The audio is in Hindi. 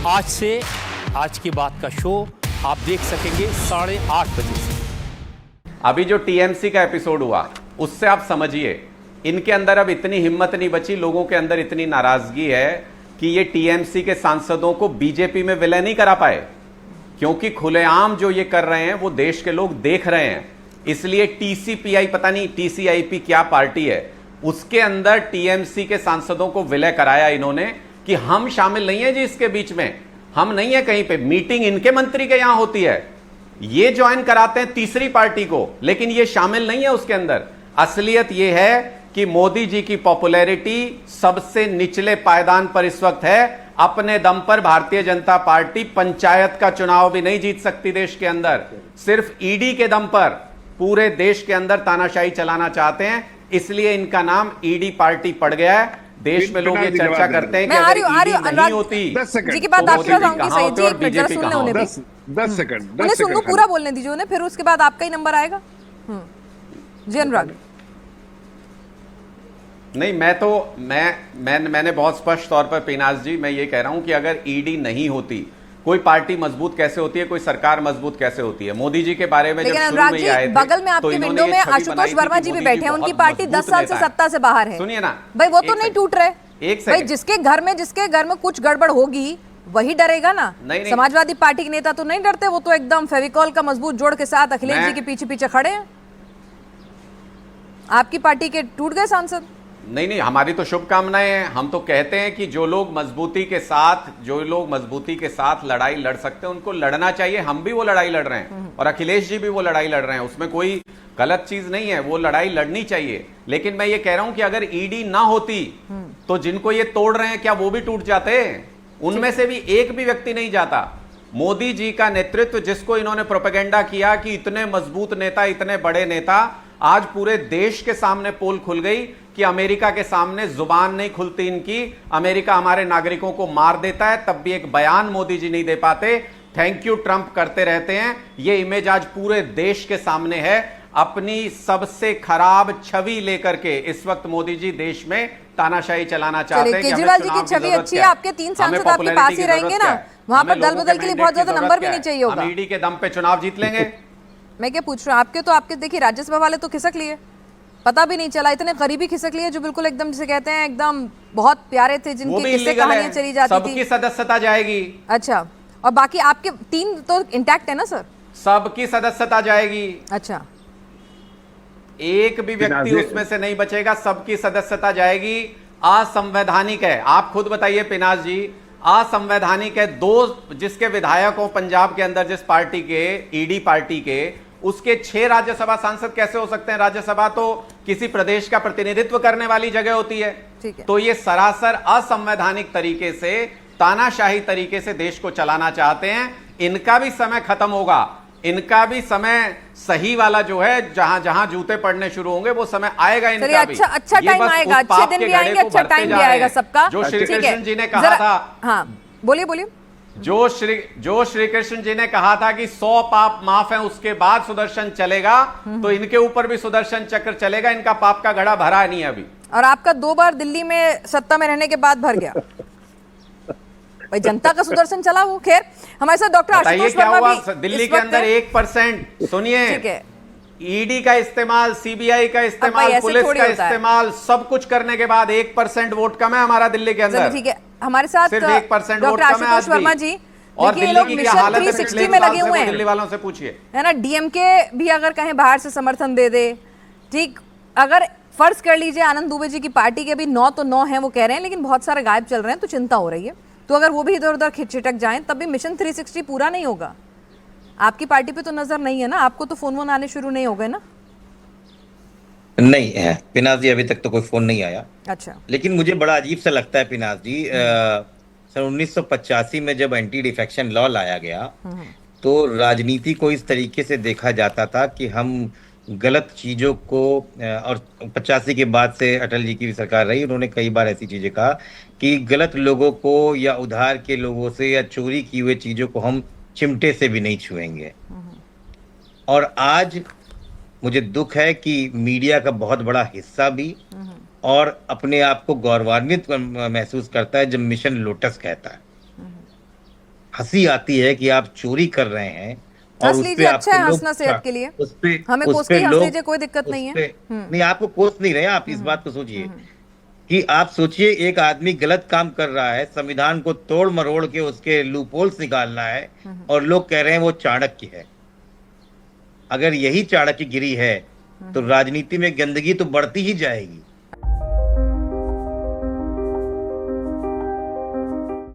आज से आज की बात का शो आप देख सकेंगे 8:30 बजे से। अभी जो टीएमसी का एपिसोड हुआ उससे आप समझिए इनके अंदर अब इतनी हिम्मत नहीं बची, लोगों के अंदर इतनी नाराजगी है कि ये टीएमसी के सांसदों को बीजेपी में विलय नहीं करा पाए, क्योंकि खुलेआम जो ये कर रहे हैं वो देश के लोग देख रहे हैं। इसलिए टीसीपीआई, पता नहीं टीसीआईपी क्या पार्टी है, उसके अंदर टीएमसी के सांसदों को विलय कराया इन्होंने कि हम शामिल नहीं है जी इसके बीच में, हम नहीं है कहीं पे, मीटिंग इनके मंत्री के यहां होती है, ये ज्वाइन कराते हैं तीसरी पार्टी को, लेकिन ये शामिल नहीं है उसके अंदर। असलियत ये है कि मोदी जी की पॉपुलैरिटी सबसे निचले पायदान पर इस वक्त है। अपने दम पर भारतीय जनता पार्टी पंचायत का चुनाव भी नहीं जीत सकती देश के अंदर, सिर्फ ईडी के दम पर पूरे देश के अंदर तानाशाही चलाना चाहते हैं, इसलिए इनका नाम ईडी पार्टी पड़ गया है। देश में लोग ये चर्चा करते हैं कि अगर ईडी नहीं होती जी की बात आपके साथ होंगी सही जी, एक मिनट जरा सुन ले उन्हें भी, 10 सेकंड उन्हें सुनो, पूरा बोलने दीजिए उन्हें, फिर उसके बाद आपका ही नंबर आएगा। जी अनुराग। नहीं, मैंने बहुत स्पष्ट तौर पर पीनाज जी मैं ये कह रहा हूं कि अगर ईडी नहीं होती, कोई पार्टी मजबूत कैसे होती है, कोई सरकार मजबूत कैसे होती है। मोदी जी के बारे में जब शुरू में ही आए थे, बगल में आपके विंडो में आशुतोष वर्मा जी भी बैठे हैं, उनकी पार्टी 10 साल से सत्ता से बाहर है। सुनिए ना भाई, वो तो नहीं टूट रहे भाई, जिसके घर में कुछ गड़बड़ होगी वही डरेगा ना। नहीं। समाजवादी पार्टी के नेता तो नहीं डरते, वो तो एकदम फेविकॉल का मजबूत जोड़ के साथ अखिलेश जी के पीछे पीछे खड़े हैं। आपकी पार्टी के टूट गए सांसद? नहीं, हमारी तो शुभकामनाएं हैं। हम तो कहते हैं कि जो लोग मजबूती के साथ लड़ाई लड़ सकते हैं उनको लड़ना चाहिए। हम भी वो लड़ाई लड़ रहे हैं और अखिलेश जी भी वो लड़ाई लड़ रहे हैं, उसमें कोई गलत चीज नहीं है, वो लड़ाई लड़नी चाहिए। लेकिन मैं ये कह रहा हूं कि अगर ईडी ना होती तो जिनको ये तोड़ रहे हैं क्या वो भी टूट जाते? उनमें से भी एक भी व्यक्ति नहीं जाता। मोदी जी का नेतृत्व, जिसको इन्होंने प्रोपेगेंडा किया कि इतने मजबूत नेता, इतने बड़े नेता, आज पूरे देश के सामने पोल खुल गई कि अमेरिका के सामने जुबान नहीं खुलती इनकी, अमेरिका हमारे नागरिकों को मार देता है, तब भी एक बयान मोदी जी नहीं दे पाते, थैंक यू ट्रंप करते रहते हैं। ये इमेज आज पूरे देश के सामने है। अपनी सबसे खराब छवि लेकर के इस वक्त मोदी जी देश में तानाशाही चलाना चाहते हैं। केजरीवाल जी की छवि अच्छी है, आपके 3 सांसद आपके पास ही रहेंगे ना, वहां पर दल बदल के लिए बहुत ज्यादा नंबर भी नहीं चाहिए होगा। ईडी के दम पे चुनाव जीत लेंगे। मैं क्या पूछ रहा हूँ, आपके देखिए राज्यसभा वाले तो खिसक लिए, पता भी नहीं चला, इतने करीबी खिसक लिए जो बिल्कुल एकदम जिसे कहते हैं एकदम बहुत प्यारे थे, जिनकी किस्से कहानियां चली जाती थी। सबकी सदस्यता जाएगी। अच्छा, और बाकी आपके 3 तो इंटैक्ट है ना सर? सबकी सदस्यता जाएगी। अच्छा, एक भी व्यक्ति उसमें से नहीं बचेगा, सबकी सदस्यता जाएगी। असंवैधानिक है, आप खुद बताइए पिनाज जी, असंवैधानिक है। 2 जिसके विधायक हो पंजाब के अंदर, जिस पार्टी के, ईडी पार्टी के, उसके 6 राज्यसभा सांसद कैसे हो सकते हैं? राज्यसभा तो किसी प्रदेश का प्रतिनिधित्व करने वाली जगह होती है। तो ये सरासर असंवैधानिक तरीके से, तानाशाही तरीके से देश को चलाना चाहते हैं। इनका भी समय खत्म होगा, इनका भी समय सही वाला जो है, जहां जहां जूते पड़ने शुरू होंगे वो समय आएगा इनका भी। अच्छा टाइम आएगा, अच्छे दिन भी आएंगे, अच्छा टाइम भी आएगा सबका। जो श्री कृष्ण जी ने कहा था, हाँ बोलिए। जो श्री कृष्ण जी ने कहा था कि 100 पाप माफ है, उसके बाद सुदर्शन चलेगा, तो इनके ऊपर भी सुदर्शन चक्र चलेगा। इनका पाप का घड़ा भरा नहीं अभी। और आपका 2 बार दिल्ली में सत्ता में रहने के बाद भर गया। भाई जनता का सुदर्शन चला वो। खैर, हमारे साथ डॉक्टर आशुतोष वर्मा भी दिल्ली के अंदर 1%, सुनिए, ईडी का इस्तेमाल, सीबीआई का इस्तेमाल, पुलिस का इस्तेमाल, सब कुछ करने के बाद 1% वोट कम है हमारा दिल्ली के अंदर। ठीक है, हमारे साथ सिर्फ 1% वोट डॉक्टर कम है आशुतोष वर्मा जी। और दिल्ली की हालत 360 में लगे हुए हैं, दिल्ली वालों से पूछिए, है ना। डीएमके भी अगर कहें बाहर से समर्थन दे दे, ठीक, अगर फर्ज कर लीजिए आनंद दुबे जी की पार्टी के भी 9 तो 9 हैं वो कह रहे हैं, लेकिन बहुत सारे गायब चल रहे हैं, तो चिंता हो रही है। तो अगर वो भी इधर उधर छिटक जाएं तब भी मिशन 360 पूरा नहीं होगा। आपकी पार्टी पे तो नजर नहीं है ना, आपको तो फोन आने शुरू नहीं हो गए ना? नहीं है पिनाज जी, अभी तक तो कोई फोन नहीं आया। अच्छा, लेकिन मुझे बड़ा अजीब सा लगता है पिनाज जी, सन 1985 में जब एंटी डिफेक्शन लॉ लाया गया तो राजनीति को इस तरीके से देखा जाता था कि हम गलत चीजों को, और 85 के बाद से अटल जी की भी सरकार रही, उन्होंने कई बार ऐसी चीजें कहा कि गलत लोगों को या उधार के लोगों से या चोरी की हुई चीजों को हम चिमटे से भी नहीं छुएंगे। और आज मुझे दुख है कि मीडिया का बहुत बड़ा हिस्सा भी और अपने आप को गौरवान्वित महसूस करता है जब मिशन लोटस कहता है। हंसी आती है कि आप चोरी कर रहे हैं और हंस उस लीजिए, पे अच्छा है आपको लोग हंसना सेहत के लिए। उस पे हमें उस कोस पे के ही हंस लोग लीजिए, कोई दिक्कत उस नहीं है। पे नहीं, आपको कोस नहीं रहे, आप इस बात को सोचिए कि आप सोचिए एक आदमी गलत काम कर रहा है, संविधान को तोड़ मरोड़ के उसके लूपहोल्स निकालना है और लोग कह रहे हैं वो चाणक्य है। अगर यही चाणक्यगिरी है तो राजनीति में गंदगी तो बढ़ती ही जाएगी।